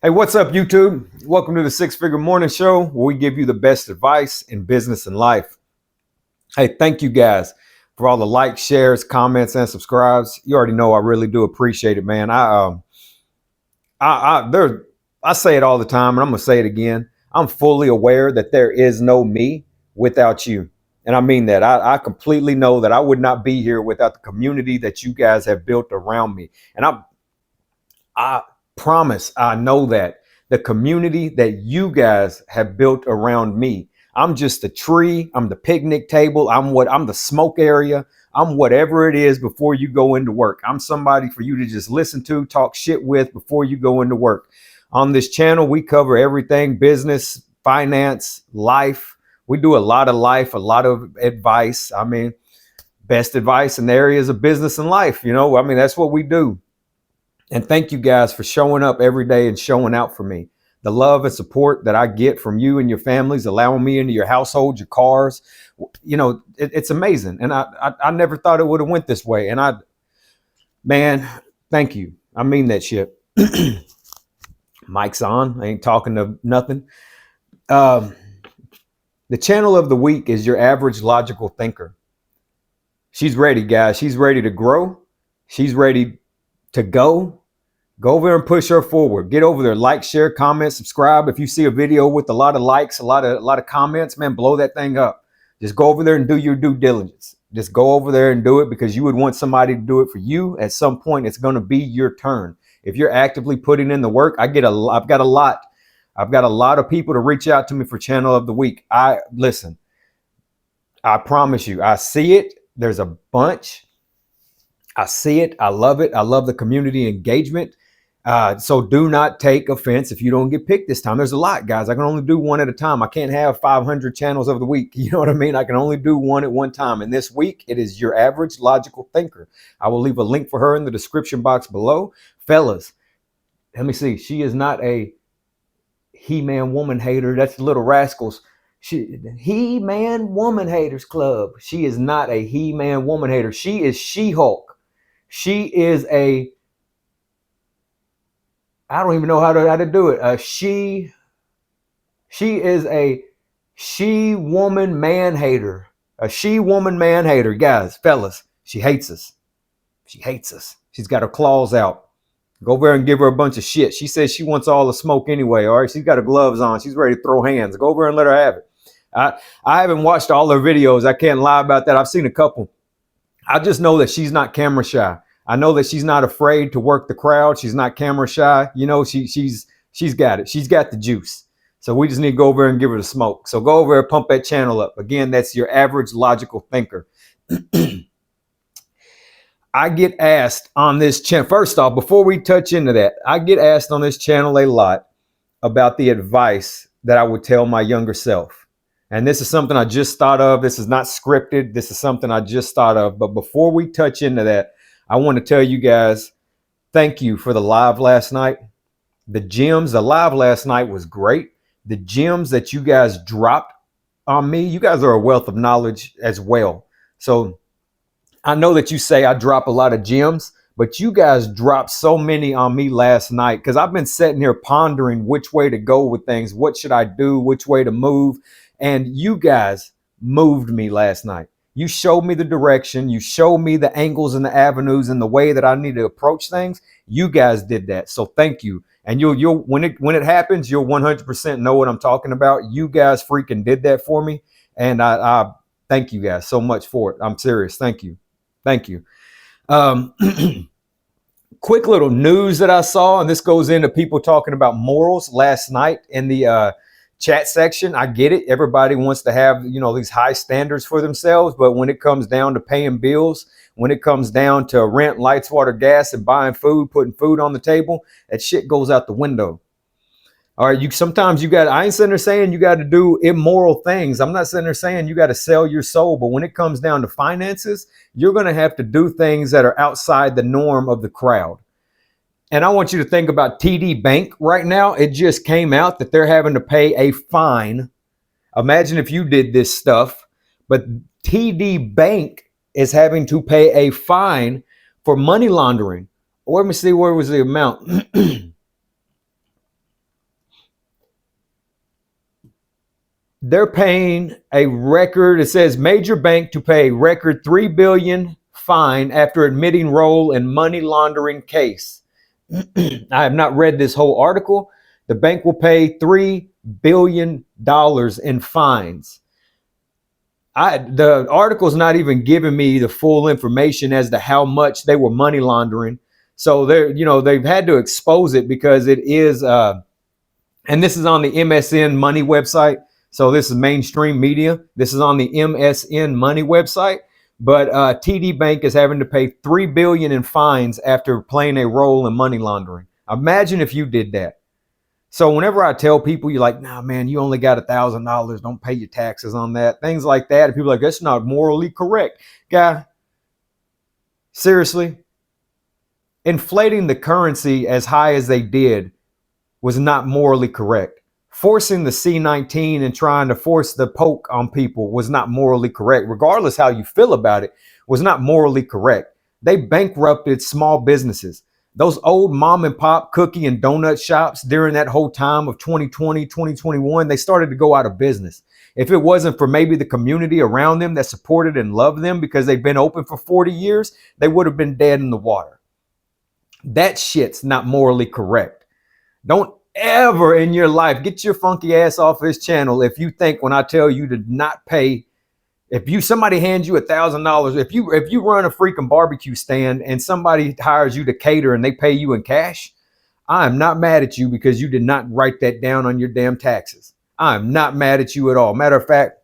Hey, what's up, YouTube? Welcome to the Six Figure Morning Show, where we give you the best advice in business and life. Hey, thank you guys for all the likes, shares, comments, and subscribes. You already know I really do appreciate it, man. I say it all the time, and I'm gonna say it again. I'm fully aware that there is no me without you, and I mean that. I completely know that I would not be here without the community that you guys have built around me, and I promise, I know that the community that you guys have built around me. I'm just a tree. I'm the picnic table. I'm the smoke area. I'm whatever it is before you go into work. I'm somebody for you to just listen to, talk shit with before you go into work. On this channel, we cover everything business, finance, life. We do a lot of life, a lot of advice. I mean, best advice in the areas of business and life. That's what we do. And thank you guys for showing up every day and showing out for me. The love and support that I get from you and your families, allowing me into your household, your cars, it's amazing. And I never thought it would have went this way. And man, thank you. I mean that shit. Mic's on. I ain't talking to nothing. The channel of the week is your average logical thinker. She's ready, guys. She's ready to grow. She's ready to go over there and push her forward. Get over there, like, share, comment, subscribe. If you see a video with a lot of likes, a lot of comments, man, blow that thing up. Just go over there and do your due diligence. Just go over there and do it, because you would want somebody to do it for you. At some point, it's going to be your turn. If you're actively putting in the work, I've got a lot of people to reach out to me for channel of the week. Listen, I promise you, I see it. There's a bunch. I see it. I love it. I love the community engagement. So do not take offense if you don't get picked this time. There's a lot, guys. I can only do one at a time. I can't have 500 channels of the week. You know what I mean? I can only do one at one time. And this week, it is your average logical thinker. I will leave a link for her in the description box below. Fellas, let me see. She is not a He-Man woman hater. That's the Little Rascals. He-Man Woman Haters Club. She is not a He-Man woman hater. She is She-Hulk. She is I don't even know how to do it. She is a she-woman man-hater. A she-woman man-hater. Guys, fellas, she hates us. She hates us. She's got her claws out. Go over there and give her a bunch of shit. She says she wants all the smoke anyway, all right? She's got her gloves on. She's ready to throw hands. Go over there and let her have it. I haven't watched all her videos. I can't lie about that. I've seen a couple. I just know that she's not camera shy. I know that she's not afraid to work the crowd. She's not camera shy. She's got it. She's got the juice. So we just need to go over and give her the smoke. So go over and pump that channel up. Again, that's your average logical thinker. I get asked on this channel, first off, before we touch into that, I get asked on this channel a lot about the advice that I would tell my younger self. And this is something I just thought of. This is not scripted. This is something I just thought of. But before we touch into that, I want to tell you guys, thank you for the live last night. The live last night was great. The gems that you guys dropped on me, you guys are a wealth of knowledge as well. So I know that you say I drop a lot of gems, but you guys dropped so many on me last night, because I've been sitting here pondering which way to go with things. What should I do? Which way to move? And you guys moved me last night. You showed me the direction. You showed me the angles and the avenues and the way that I need to approach things. You guys did that. So thank you. And you'll when it happens, you'll 100% know what I'm talking about. You guys freaking did that for me. And I thank you guys so much for it. I'm serious. Thank you. Thank you. Quick little news that I saw, and this goes into people talking about morals last night in the chat section. I get it. Everybody wants to have, these high standards for themselves. But when it comes down to paying bills, when it comes down to rent, lights, water, gas, and buying food, putting food on the table, that shit goes out the window. All right. I ain't sitting there saying you got to do immoral things. I'm not sitting there saying you got to sell your soul. But when it comes down to finances, you're going to have to do things that are outside the norm of the crowd. And I want you to think about TD Bank right now. It just came out that they're having to pay a fine. Imagine if you did this stuff, but TD Bank is having to pay a fine for money laundering. Let me see, where was the amount? They're paying a record, it says major bank to pay record $3 billion fine after admitting role in money laundering case. I have not read this whole article. The bank will pay $3 billion in fines. The article's not even giving me the full information as to how much they were money laundering. So they've had to expose it because it is, and this is on the MSN Money website. So this is mainstream media. This is on the MSN Money website. But TD Bank is having to pay $3 billion in fines after playing a role in money laundering. Imagine if you did that. So whenever I tell people, you're like, nah, man, you only got $1,000. Don't pay your taxes on that. Things like that. And people are like, that's not morally correct. Guy, seriously, inflating the currency as high as they did was not morally correct. Forcing the C-19 and trying to force the poke on people was not morally correct. Regardless how you feel about it, was not morally correct. They bankrupted small businesses. Those old mom and pop cookie and donut shops during that whole time of 2020, 2021, they started to go out of business. If it wasn't for maybe the community around them that supported and loved them because they've been open for 40 years, they would have been dead in the water. That shit's not morally correct. Don't ever in your life get your funky ass off this channel if you think when I tell you to not pay. If somebody hands you $1,000, if you run a freaking barbecue stand and somebody hires you to cater and they pay you in cash, I am not mad at you because you did not write that down on your damn taxes. I am not mad at you at all. Matter of fact,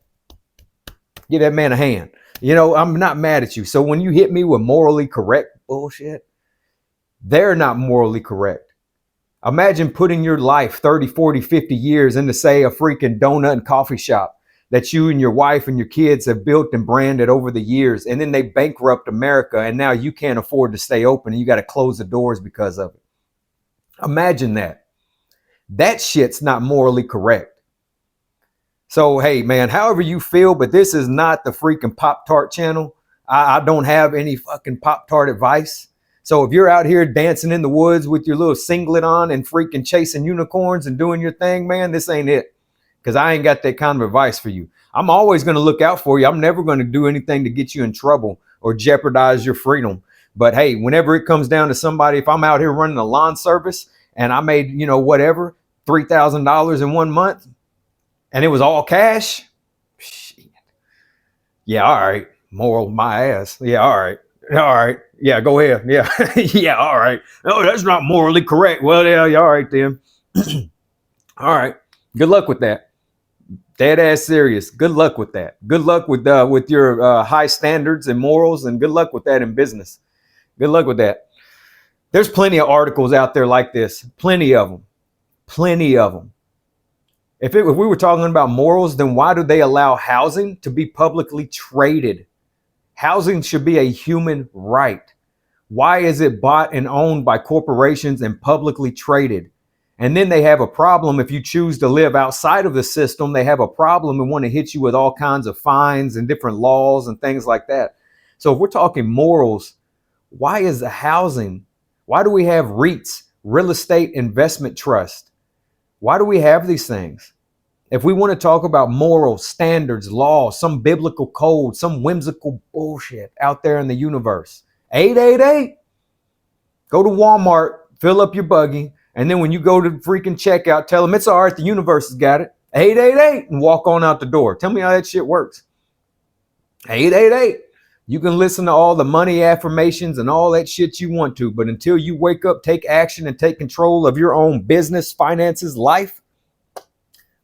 give that man a hand. I'm not mad at you. So when you hit me with morally correct bullshit, they're not morally correct. Imagine putting your life 30, 40, 50 years into, say, a freaking donut and coffee shop that you and your wife and your kids have built and branded over the years, and then they bankrupt America, and now you can't afford to stay open and you got to close the doors because of it. Imagine that. That shit's not morally correct. So, hey, man, however you feel, but this is not the freaking Pop-Tart channel. I don't have any fucking Pop-Tart advice. So if you're out here dancing in the woods with your little singlet on and freaking chasing unicorns and doing your thing, man, this ain't it. Because I ain't got that kind of advice for you. I'm always going to look out for you. I'm never going to do anything to get you in trouble or jeopardize your freedom. But hey, whenever it comes down to somebody, if I'm out here running a lawn service and I made, whatever, $3,000 in 1 month and it was all cash. Shit. Yeah, all right. Moral my ass. Yeah, all right. All right. Yeah, go ahead. Yeah. Yeah, all right. No, that's not morally correct. Well, yeah, all right then. All right. Good luck with that. Dead ass serious. Good luck with that. Good luck with your high standards and morals, and good luck with that in business. Good luck with that. There's plenty of articles out there like this. Plenty of them. Plenty of them. If we were talking about morals, then why do they allow housing to be publicly traded? Housing should be a human right. Why is it bought and owned by corporations and publicly traded? And then they have a problem if you choose to live outside of the system. They have a problem and want to hit you with all kinds of fines and different laws and things like that. So if we're talking morals, why is the housing? Why do we have REITs, real estate investment trust? Why do we have these things? If we want to talk about morals, standards, law, some biblical code, some whimsical bullshit out there in the universe, 888, go to Walmart, fill up your buggy. And then when you go to freaking checkout, tell them it's all right, the universe has got it. 888 and walk on out the door. Tell me how that shit works. 888. You can listen to all the money affirmations and all that shit you want to, but until you wake up, take action and take control of your own business, finances, life,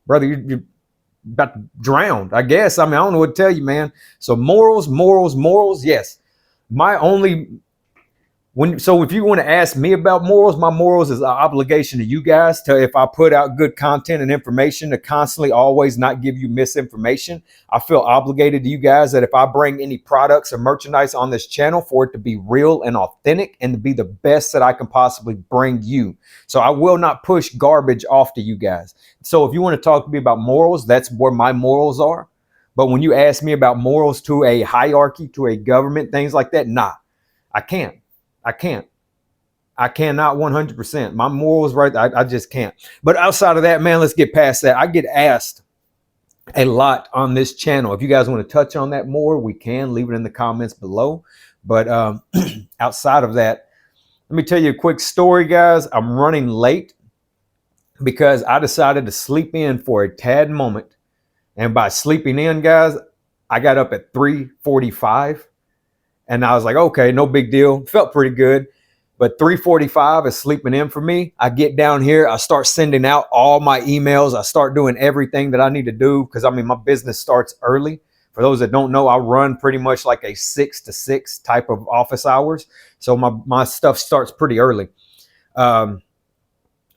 brother, you're about to drown, I guess. I don't know what to tell you, man. So morals, yes. So if you want to ask me about morals, my morals is an obligation to you guys to, if I put out good content and information, to constantly always not give you misinformation. I feel obligated to you guys that if I bring any products or merchandise on this channel, for it to be real and authentic and to be the best that I can possibly bring you. So I will not push garbage off to you guys. So if you want to talk to me about morals, that's where my morals are. But when you ask me about morals to a hierarchy, to a government, things like that, nah, I can't. I cannot 100%. My morals, right? I just can't. But outside of that, man, let's get past that. I get asked a lot on this channel. If you guys want to touch on that more, we can leave it in the comments below. But outside of that, let me tell you a quick story, guys. I'm running late because I decided to sleep in for a tad moment. And by sleeping in, guys, I got up at 3:45 and I was like, okay, no big deal. Felt pretty good. But 3:45 is sleeping in for me. I get down here, I start sending out all my emails. I start doing everything that I need to do because I mean, my business starts early. For those that don't know, I run pretty much like a 6 to 6 type of office hours. So my stuff starts pretty early.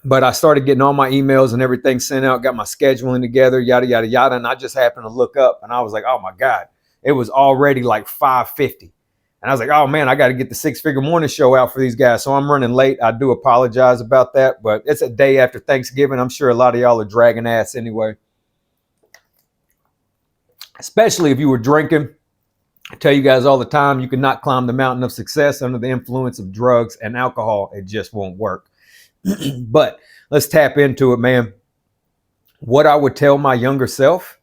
But I started getting all my emails and everything sent out, got my scheduling together, yada, yada, yada. And I just happened to look up and I was like, oh my God, it was already like 5:50. And I was like, oh man, I got to get the Six Figure Morning Show out for these guys. So I'm running late. I do apologize about that, but it's a day after Thanksgiving. I'm sure a lot of y'all are dragging ass anyway. Especially if you were drinking. I tell you guys all the time, you cannot climb the mountain of success under the influence of drugs and alcohol. It just won't work. But let's tap into it, man. What I would tell my younger self,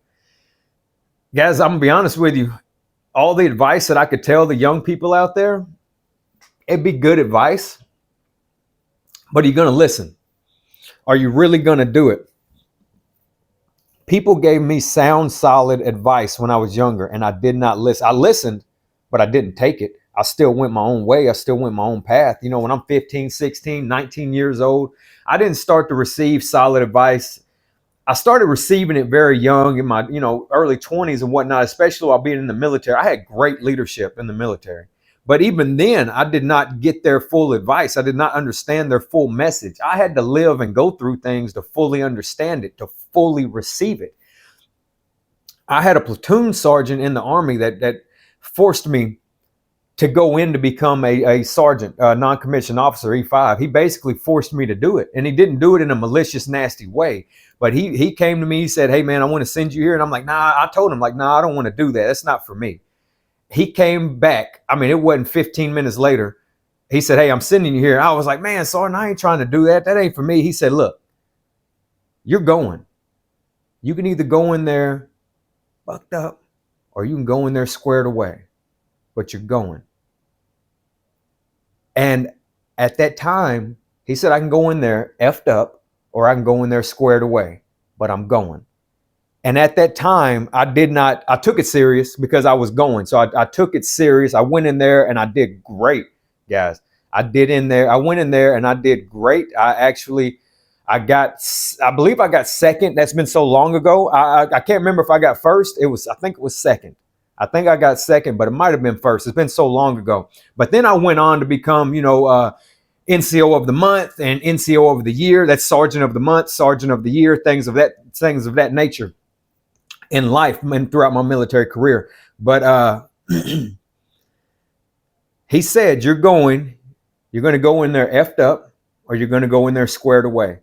guys, I'm gonna be honest with you. All the advice that I could tell the young people out there, it'd be good advice, but are you gonna listen? Are you really gonna do it? People gave me sound, solid advice when I was younger, and I did not listen. I listened, but I didn't take it. I still went my own way. I still went my own path. You know, when I'm 15, 16, 19 years old, I didn't start to receive solid advice. I started receiving it very young in my, early 20s and whatnot, especially while being in the military. I had great leadership in the military. But even then, I did not get their full advice. I did not understand their full message. I had to live and go through things to fully understand it, to fully receive it. I had a platoon sergeant in the Army that forced me to go in to become a sergeant, non-commissioned officer, E5. He basically forced me to do it. And he didn't do it in a malicious, nasty way. But he came to me, he said, hey, man, I want to send you here. And I'm like, nah, I told him, like, nah, I don't want to do that. That's not for me. He came back. I mean, it wasn't 15 minutes later. He said, hey, I'm sending you here. I was like, man, Sergeant, I ain't trying to do that. That ain't for me. He said, look, you're going. You can either go in there fucked up or you can go in there squared away. But you're going. And at that time, he said, I can go in there effed up or I can go in there squared away, but I'm going. And at that time, I took it serious because I was going. So I took it serious. I went in there and I did great, guys. I went in there and I did great. I believe I got second. That's been so long ago. I can't remember if I got first. I think it was second. I think I got second, but it might have been first. It's been so long ago. But then I went on to become, NCO of the month and NCO of the year. That's Sergeant of the month, Sergeant of the year, things of that nature in life and throughout my military career. But he said, you're going to go in there effed up or you're going to go in there squared away.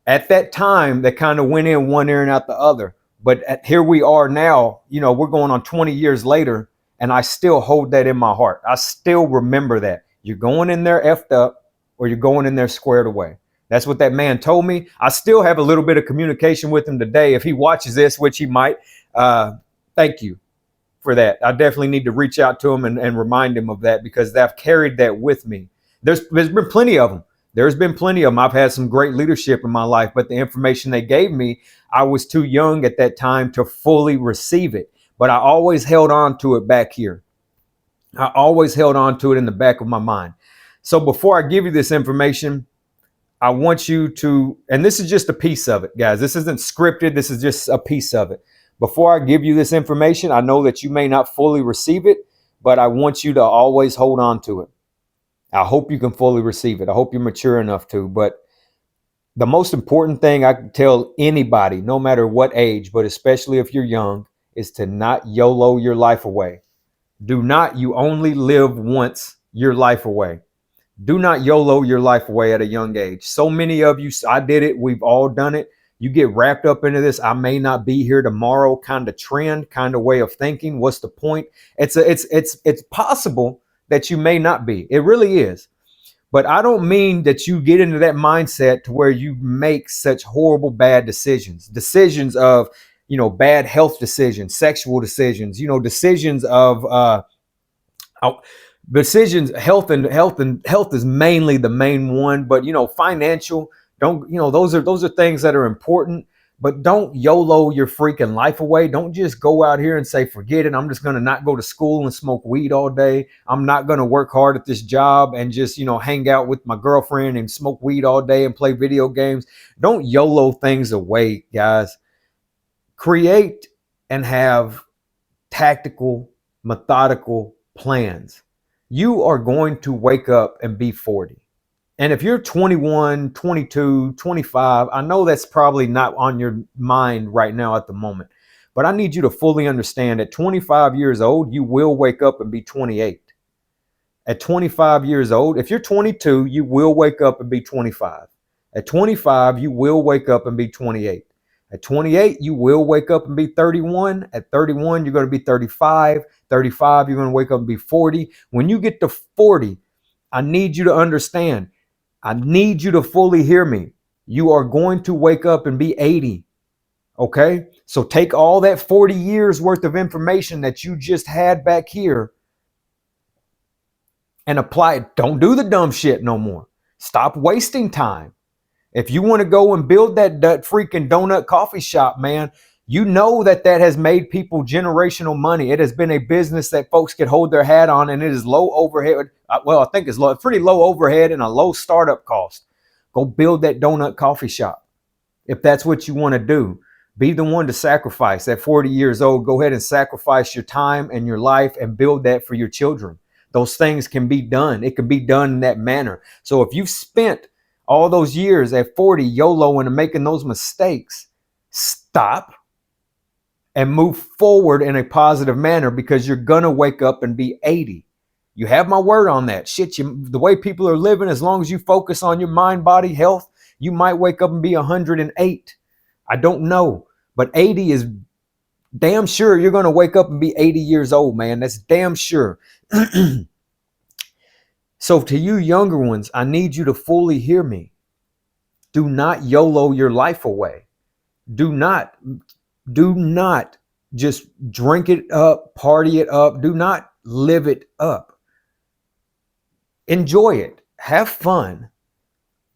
At that time, they kind of went in one ear and out the other. But here we are now, we're going on 20 years later, and I still hold that in my heart. I still remember that. You're going in there effed up or you're going in there squared away. That's what that man told me. I still have a little bit of communication with him today. If he watches this, which he might, thank you for that. I definitely need to reach out to him and remind him of that because I've carried that with me. There's been plenty of them. There's been plenty of them. I've had some great leadership in my life, but the information they gave me, I was too young at that time to fully receive it. But I always held on to it back here. I always held on to it in the back of my mind. So before I give you this information, I want you to, and this is just a piece of it, guys. This isn't scripted. This is just a piece of it. Before I give you this information, I know that you may not fully receive it, but I want you to always hold on to it. I hope you can fully receive it. I hope you're mature enough to. But the most important thing I can tell anybody, no matter what age, but especially if you're young, is to not YOLO your life away. You only live once your life away. Do not YOLO your life away at a young age. So many of you, I did it. We've all done it. You get wrapped up into this, I may not be here tomorrow kind of trend, kind of way of thinking. What's the point? It's possible that you may not be. It really is. But I don't mean that you get into that mindset to where you make such horrible, bad decisions of bad health decisions, sexual decisions, decisions of out- decisions. Health is mainly the main one, but financial, don't, those are things that are important. But don't YOLO your freaking life away. Don't just go out here and say, forget it, I'm just going to not go to school and smoke weed all day. I'm not going to work hard at this job and just hang out with my girlfriend and smoke weed all day and play video games. Don't YOLO things away, guys. Create and have tactical, methodical plans. You are going to wake up and be 40. And if you're 21, 22, 25, I know that's probably not on your mind right now at the moment, but I need you to fully understand at 25 years old, you will wake up and be 28. At 25 years old, if you're 22, you will wake up and be 25. At 25, you will wake up and be 28. At 28, you will wake up and be 31. At 31, you're going to be 35. 35, you're going to wake up and be 40. When you get to 40, I need you to understand. I need you to fully hear me. You are going to wake up and be 80. Okay? So take all that 40 years worth of information that you just had back here and apply it. Don't do the dumb shit no more. Stop wasting time. If you want to go and build that freaking donut coffee shop, man, you know that has made people generational money. It has been a business that folks could hold their hat on, and it is low overhead. Well, I think it's pretty low overhead and a low startup cost. Go build that donut coffee shop. If that's what you want to do, be the one to sacrifice. At 40 years old, go ahead and sacrifice your time and your life and build that for your children. Those things can be done. It can be done in that manner. So if you've spent all those years at 40 YOLO and making those mistakes, stop and move forward in a positive manner, because you're going to wake up and be 80. You have my word on that. Shit, the way people are living, as long as you focus on your mind, body, health, you might wake up and be 108. I don't know, but 80 is damn sure you're going to wake up and be 80 years old, man. That's damn sure. So to you younger ones, I need you to fully hear me. Do not YOLO your life away. Do not just drink it up, party it up. Do not live it up. Enjoy it. Have fun.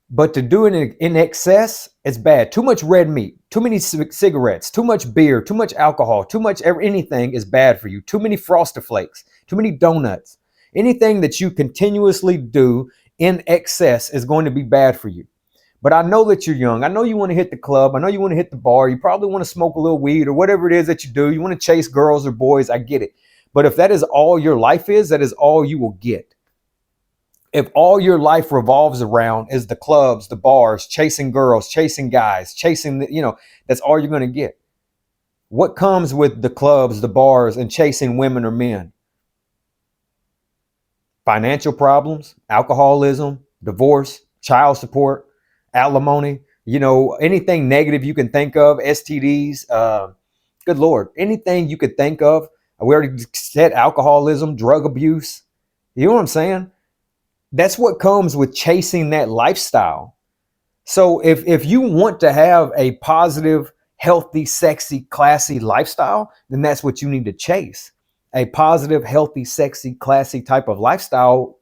But to do it in excess, it's bad. Too much red meat, too many cigarettes, too much beer, too much alcohol, too much anything is bad for you. Too many Frosted Flakes, too many donuts. Anything that you continuously do in excess is going to be bad for you. But I know that you're young. I know you want to hit the club. I know you want to hit the bar. You probably want to smoke a little weed or whatever it is that you do. You want to chase girls or boys. I get it. But if that is all your life is, that is all you will get. If all your life revolves around is the clubs, the bars, chasing girls, chasing guys, that's all you're going to get. What comes with the clubs, the bars, and chasing women or men? Financial problems, alcoholism, divorce, child support, alimony, anything negative you can think of, STDs, good Lord, anything you could think of. We already said alcoholism, drug abuse. You know what I'm saying? That's what comes with chasing that lifestyle. So if you want to have a positive, healthy, sexy, classy lifestyle, then that's what you need to chase. A positive, healthy, sexy, classy type of lifestyle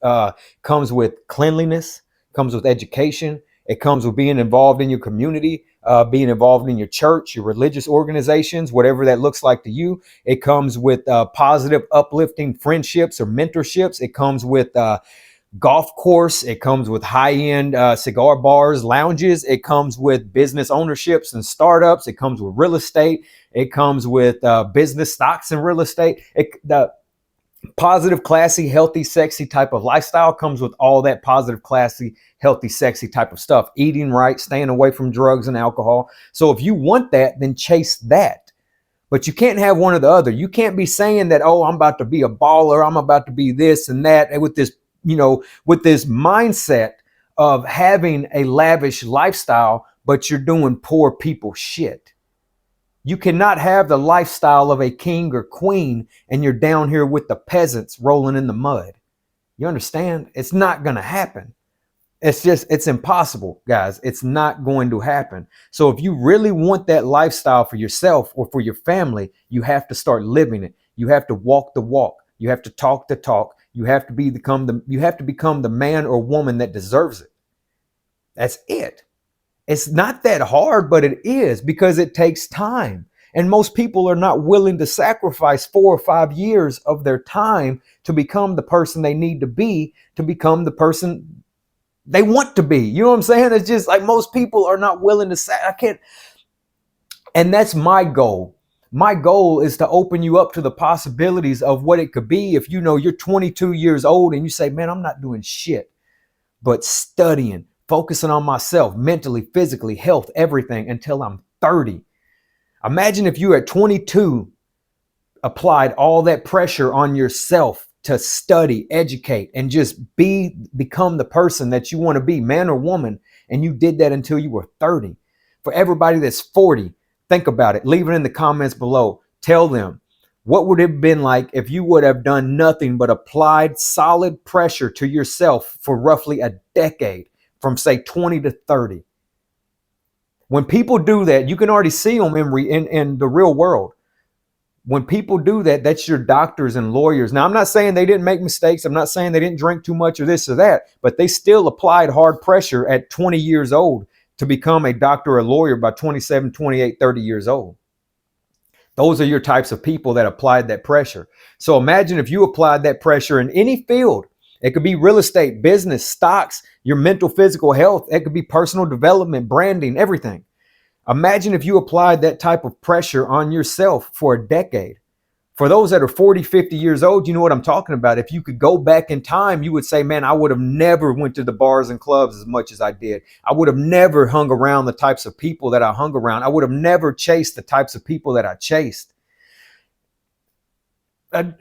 comes with cleanliness, comes with education. It comes with being involved in your community, being involved in your church, your religious organizations, whatever that looks like to you. It comes with positive, uplifting friendships or mentorships. It comes with golf course. It comes with high-end cigar bars, lounges. It comes with business ownerships and startups. It comes with real estate. It comes with business stocks and real estate. The positive, classy, healthy, sexy type of lifestyle comes with all that positive, classy, healthy, sexy type of stuff. Eating right, staying away from drugs and alcohol. So if you want that, then chase that. But you can't have one or the other. You can't be saying that, oh, I'm about to be a baller. I'm about to be this and that. And with this mindset of having a lavish lifestyle, but you're doing poor people shit. You cannot have the lifestyle of a king or queen and you're down here with the peasants rolling in the mud. You understand? It's not going to happen. It's impossible, guys. It's not going to happen. So if you really want that lifestyle for yourself or for your family, you have to start living it. You have to walk the walk. You have to talk the talk. You have to become the man or woman that deserves it. That's it. It's not that hard, but it is, because it takes time. And most people are not willing to sacrifice 4 or 5 years of their time to become the person they need to be, to become the person they want to be. You know what I'm saying? It's just like most people are not willing to say, I can't. And that's my goal. My goal is to open you up to the possibilities of what it could be if you know you're 22 years old and you say, man, I'm not doing shit but studying, focusing on myself mentally, physically, health, everything until I'm 30. Imagine if you at 22 applied all that pressure on yourself to study, educate, and just become the person that you want to be, man or woman, and you did that until you were 30. For everybody that's 40, think about it. Leave it in the comments below. Tell them, what would it have been like if you would have done nothing but applied solid pressure to yourself for roughly a decade, from say 20 to 30? When people do that, you can already see them in the real world. When people do that, that's your doctors and lawyers. Now, I'm not saying they didn't make mistakes. I'm not saying they didn't drink too much or this or that, but they still applied hard pressure at 20 years old to become a doctor or a lawyer by 27, 28, 30 years old. Those are your types of people that applied that pressure. So imagine if you applied that pressure in any field. It could be real estate, business, stocks, your mental, physical health. It could be personal development, branding, everything. Imagine if you applied that type of pressure on yourself for a decade. For those that are 40, 50 years old, you know what I'm talking about. If you could go back in time, you would say, man, I would have never went to the bars and clubs as much as I did. I would have never hung around the types of people that I hung around. I would have never chased the types of people that I chased. I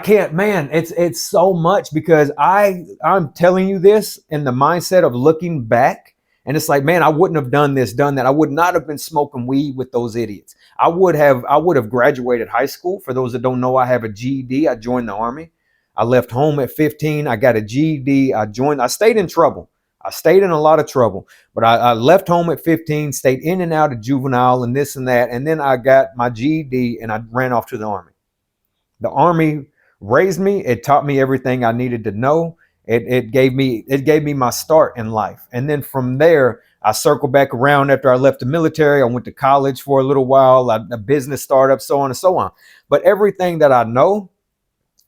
can't, man, it's so much, because I'm telling you this in the mindset of looking back. And it's like, man, I wouldn't have done this, done that. I would not have been smoking weed with those idiots. I would have graduated high school. For those that don't know, I have a GED. I joined the Army. I left home at 15. I got a GED. I stayed in trouble. I stayed in a lot of trouble, but I left home at 15, stayed in and out of juvenile and this and that. And then I got my GED and I ran off to the Army. The Army raised me. It taught me everything I needed to know. It gave me my start in life. And then from there, I circled back around after I left the military. I went to college for a little while, a business startup, so on and so on. But everything that I know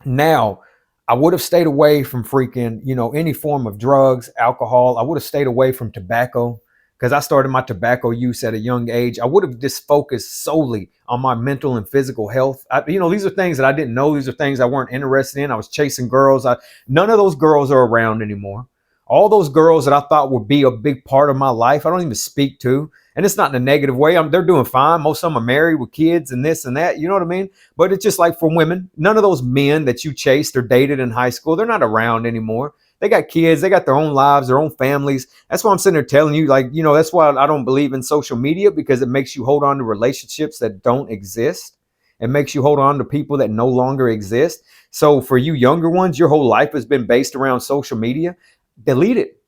now, I would have stayed away from freaking, any form of drugs, alcohol. I would have stayed away from tobacco, because I started my tobacco use at a young age. I would have just focused solely on my mental and physical health. These are things that I didn't know. These are things I weren't interested in. I was chasing girls. None of those girls are around anymore. All those girls that I thought would be a big part of my life, I don't even speak to. And it's not in a negative way. They're doing fine. Most of them are married with kids and this and that. You know what I mean? But it's just like for women, none of those men that you chased or dated in high school, they're not around anymore. They got kids. They got their own lives, their own families. That's why I'm sitting there telling you, that's why I don't believe in social media, because it makes you hold on to relationships that don't exist. It makes you hold on to people that no longer exist. So for you younger ones, your whole life has been based around social media. Delete it.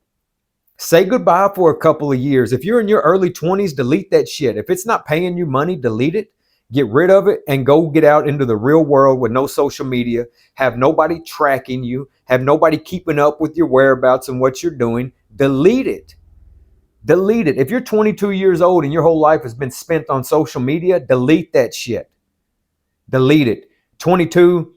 Say goodbye for a couple of years. If you're in your early 20s, delete that shit. If it's not paying you money, delete it. Get rid of it and go get out into the real world with no social media. Have nobody tracking you. Have nobody keeping up with your whereabouts and what you're doing. Delete it. Delete it. If you're 22 years old and your whole life has been spent on social media, delete that shit. Delete it. 22,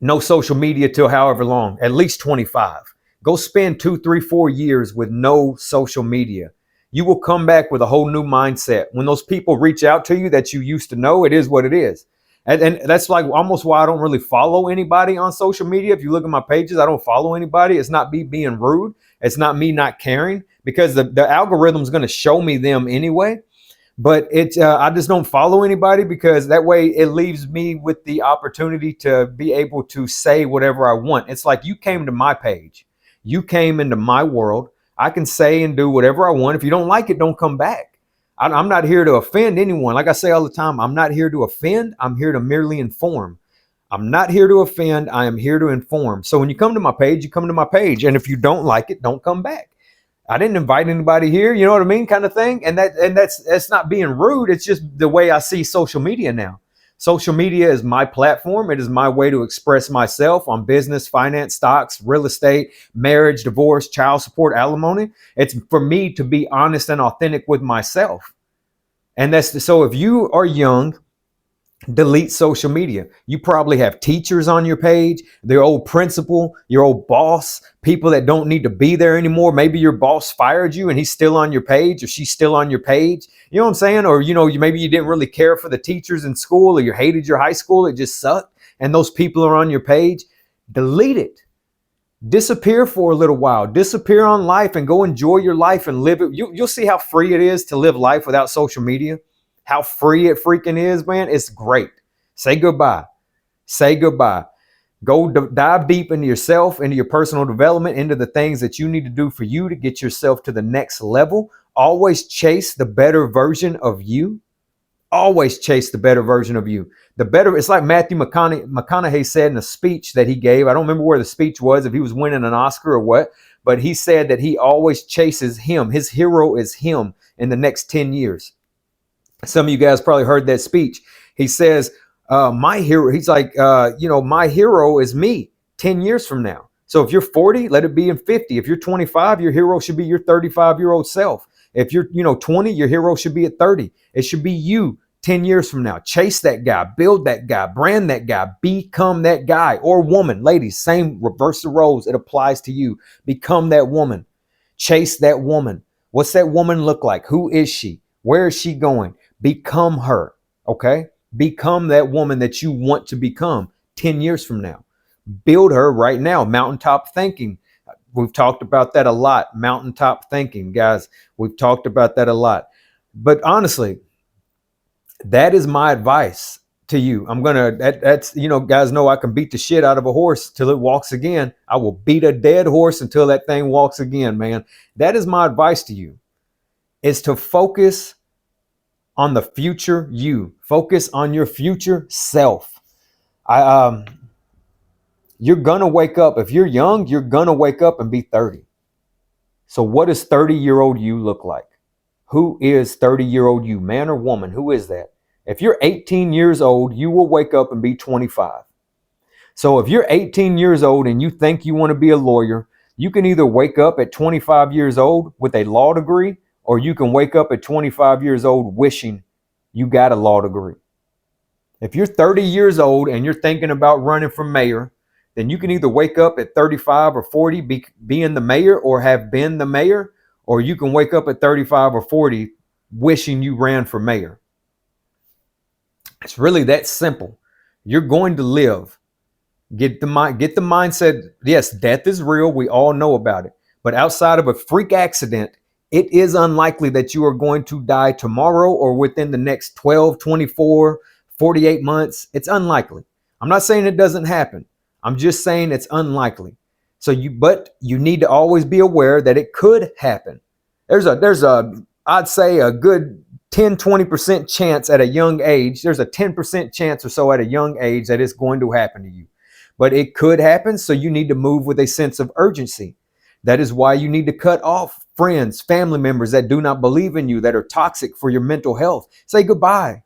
no social media till however long, at least 25. Go spend 2, 3, 4 years with no social media. You will come back with a whole new mindset. When those people reach out to you that you used to know, it is what it is. And that's like almost why I don't really follow anybody on social media. If you look at my pages, I don't follow anybody. It's not me being rude. It's not me not caring, because the algorithm is going to show me them anyway. But I just don't follow anybody, because that way it leaves me with the opportunity to be able to say whatever I want. It's like you came to my page. You came into my world. I can say and do whatever I want. If you don't like it, don't come back. I'm not here to offend anyone. Like I say all the time, I'm not here to offend. I'm here to merely inform. I'm not here to offend. I am here to inform. So when you come to my page, you come to my page. And if you don't like it, don't come back. I didn't invite anybody here, you know what I mean, kind of thing. And that's not being rude. It's just the way I see social media now. Social media is my platform. It is my way to express myself on business, finance, stocks, real estate, marriage, divorce, child support, alimony. It's for me to be honest and authentic with myself. And so if you are young, delete social media. You probably have teachers on your page, their old principal, your old boss, people that don't need to be there anymore. Maybe your boss fired you and he's still on your page, or she's still on your page. You know what I'm saying? Or, maybe you didn't really care for the teachers in school, or you hated your high school. It just sucked. And those people are on your page. Delete it. Disappear for a little while. Disappear on life and go enjoy your life and live it. You'll see how free it is to live life without social media. How free it freaking is, man. It's great. Say goodbye. Say goodbye. Go dive deep into yourself, into your personal development, into the things that you need to do for you to get yourself to the next level. Always chase the better version of you. Always chase the better version of you. It's like Matthew McConaughey said in a speech that he gave. I don't remember where the speech was, if he was winning an Oscar or what, but he said that he always chases him. His hero is him in the next 10 years. Some of you guys probably heard that speech. He says, my hero, he's like, my hero is me 10 years from now. So if you're 40, let it be in 50. If you're 25, your hero should be your 35-year-old self. If you're, 20, your hero should be at 30. It should be you 10 years from now. Chase that guy, build that guy, brand that guy, become that guy or woman. Ladies, same, reverse the roles. It applies to you. Become that woman. Chase that woman. What's that woman look like? Who is she? Where is she going? Become her, okay? Become that woman that you want to become 10 years from now. Build her right now. Mountaintop thinking. We've talked about that a lot. Mountaintop thinking, guys. We've talked about that a lot. But honestly, that is my advice to you. That's, guys know I can beat the shit out of a horse till it walks again. I will beat a dead horse until that thing walks again, man. That is my advice to you, is to focus on the future you. Focus on your future self. You're gonna wake up. If you're young, you're gonna wake up and be 30. So what does 30-year-old you look like? Who is 30-year-old you, man or woman? Who is that? If you're 18 years old, you will wake up and be 25. So if you're 18 years old and you think you want to be a lawyer, you can either wake up at 25 years old with a law degree, or you can wake up at 25 years old wishing you got a law degree. If you're 30 years old and you're thinking about running for mayor, then you can either wake up at 35 or 40 being the mayor or have been the mayor, or you can wake up at 35 or 40 wishing you ran for mayor. It's really that simple. You're going to live. Get the mindset. Yes, death is real. We all know about it. But outside of a freak accident, it is unlikely that you are going to die tomorrow or within the next 12, 24, 48 months. It's unlikely. I'm not saying it doesn't happen. I'm just saying it's unlikely. But you need to always be aware that it could happen. There's I'd say a good 10, 20% chance at a young age. There's a 10% chance or so at a young age that it's going to happen to you. But it could happen, so you need to move with a sense of urgency. That is why you need to cut off friends, family members that do not believe in you, that are toxic for your mental health. Say goodbye.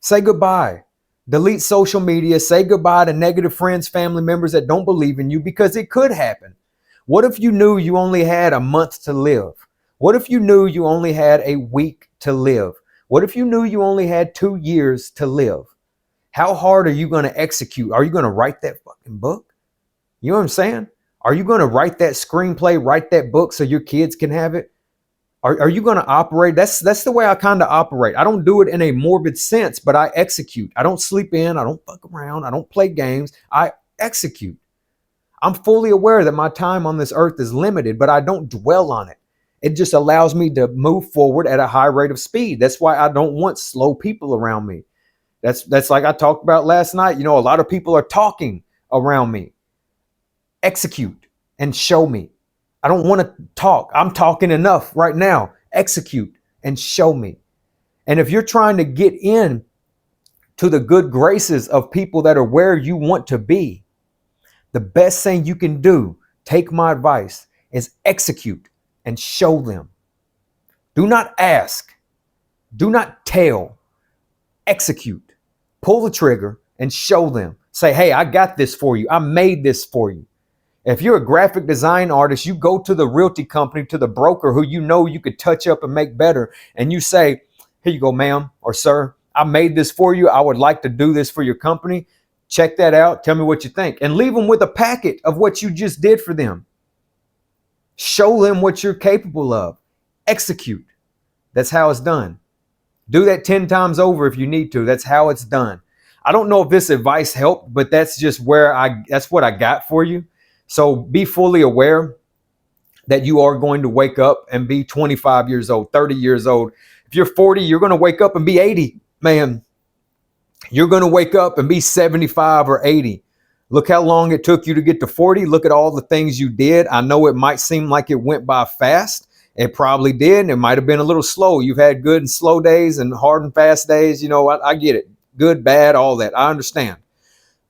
Say goodbye. Delete social media. Say goodbye to negative friends, family members that don't believe in you, because it could happen. What if you knew you only had a month to live? What if you knew you only had a week to live? What if you knew you only had 2 years to live? How hard are you going to execute? Are you going to write that fucking book? You know what I'm saying? Are you going to write that screenplay, write that book so your kids can have it? Are you going to operate? That's the way I kind of operate. I don't do it in a morbid sense, but I execute. I don't sleep in. I don't fuck around. I don't play games. I execute. I'm fully aware that my time on this earth is limited, but I don't dwell on it. It just allows me to move forward at a high rate of speed. That's why I don't want slow people around me. That's like I talked about last night. A lot of people are talking around me. Execute and show me. I don't want to talk. I'm talking enough right now. Execute and show me. And if you're trying to get in to the good graces of people that are where you want to be. The best thing you can do, take my advice, is execute and show them. Do not ask. Do not tell. Execute. Pull the trigger and show them. Say, hey, I got this for you. I made this for you. If you're a graphic design artist, you go to the realty company, to the broker who you know you could touch up and make better. And you say, here you go, ma'am or sir. I made this for you. I would like to do this for your company. Check that out. Tell me what you think. And leave them with a packet of what you just did for them. Show them what you're capable of. Execute. That's how it's done. Do that 10 times over if you need to. That's how it's done. I don't know if this advice helped, but that's just that's what I got for you. So be fully aware that you are going to wake up and be 25 years old, 30 years old. If you're 40, you're going to wake up and be 80. Man, you're going to wake up and be 75 or 80. Look how long it took you to get to 40. Look at all the things you did. I know it might seem like it went by fast. It probably did. And it might have been a little slow. You've had good and slow days and hard and fast days. You know, I get it. Good, bad, all that. I understand.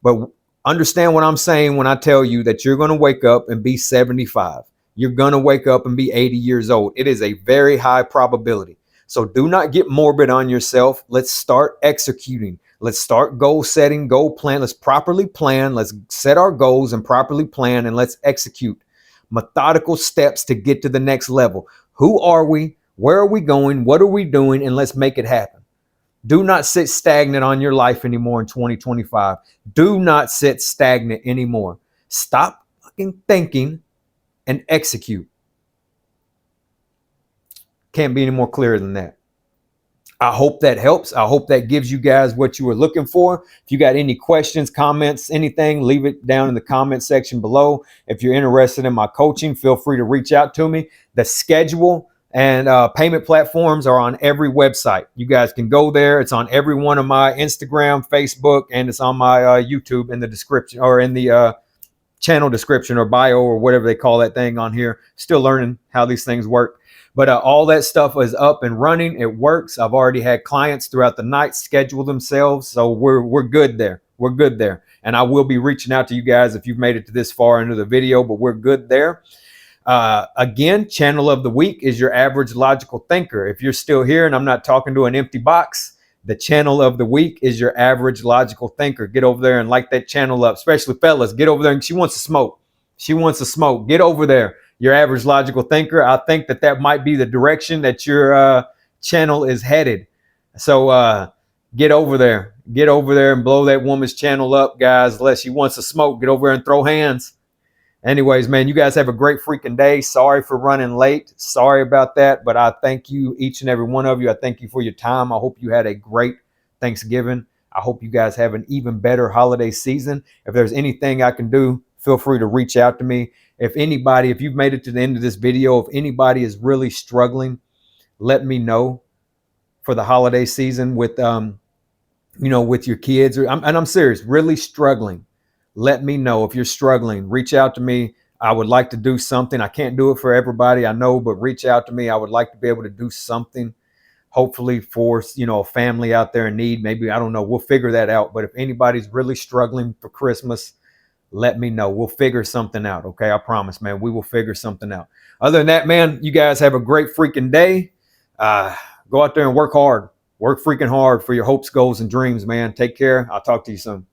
But understand what I'm saying when I tell you that you're going to wake up and be 75. You're going to wake up and be 80 years old. It is a very high probability. So do not get morbid on yourself. Let's start executing. Let's start goal setting, goal plan. Let's properly plan. Let's set our goals and properly plan, and let's execute methodical steps to get to the next level. Who are we? Where are we going? What are we doing? And let's make it happen. Do not sit stagnant on your life anymore in 2025. Do not sit stagnant anymore. Stop fucking thinking and execute. Can't be any more clear than that. I hope that helps. I hope that gives you guys what you were looking for. If you got any questions, comments, anything, leave it down in the comment section below. If you're interested in my coaching, feel free to reach out to me. The schedule and payment platforms are on every website. You guys can go there. It's on every one of my Instagram, Facebook, and it's on my YouTube in the description, or in the channel description or bio, or whatever they call that thing on here. Still learning how these things work. But all that stuff is up and running. It works. I've already had clients throughout the night schedule themselves. So we're good there. We're good there. And I will be reaching out to you guys if you've made it to this far into the video, but we're good there. Again, channel of the week is your average logical thinker. If you're still here and I'm not talking to an empty box, the channel of the week is your average logical thinker. Get over there and light that channel up, especially fellas. Get over there. And she wants to smoke. She wants to smoke. Get over there. Your average logical thinker. I think that might be the direction that your channel is headed. So get over there. Get over there and blow that woman's channel up, guys. Unless she wants to smoke, get over there and throw hands. Anyways, man, you guys have a great freaking day. Sorry for running late. Sorry about that. But I thank you, each and every one of you. I thank you for your time. I hope you had a great Thanksgiving. I hope you guys have an even better holiday season. If there's anything I can do, feel free to reach out to me. If you've made it to the end of this video, if anybody is really struggling, let me know for the holiday season with, with your kids. And I'm serious, really struggling. Let me know if you're struggling. Reach out to me. I would like to do something. I can't do it for everybody, I know, but reach out to me. I would like to be able to do something, hopefully for, a family out there in need. Maybe, I don't know. We'll figure that out. But if anybody's really struggling for Christmas, let me know. We'll figure something out. Okay. I promise, man. We will figure something out. Other than that, man, you guys have a great freaking day. Go out there and work hard. Work freaking hard for your hopes, goals, and dreams, man. Take care. I'll talk to you soon.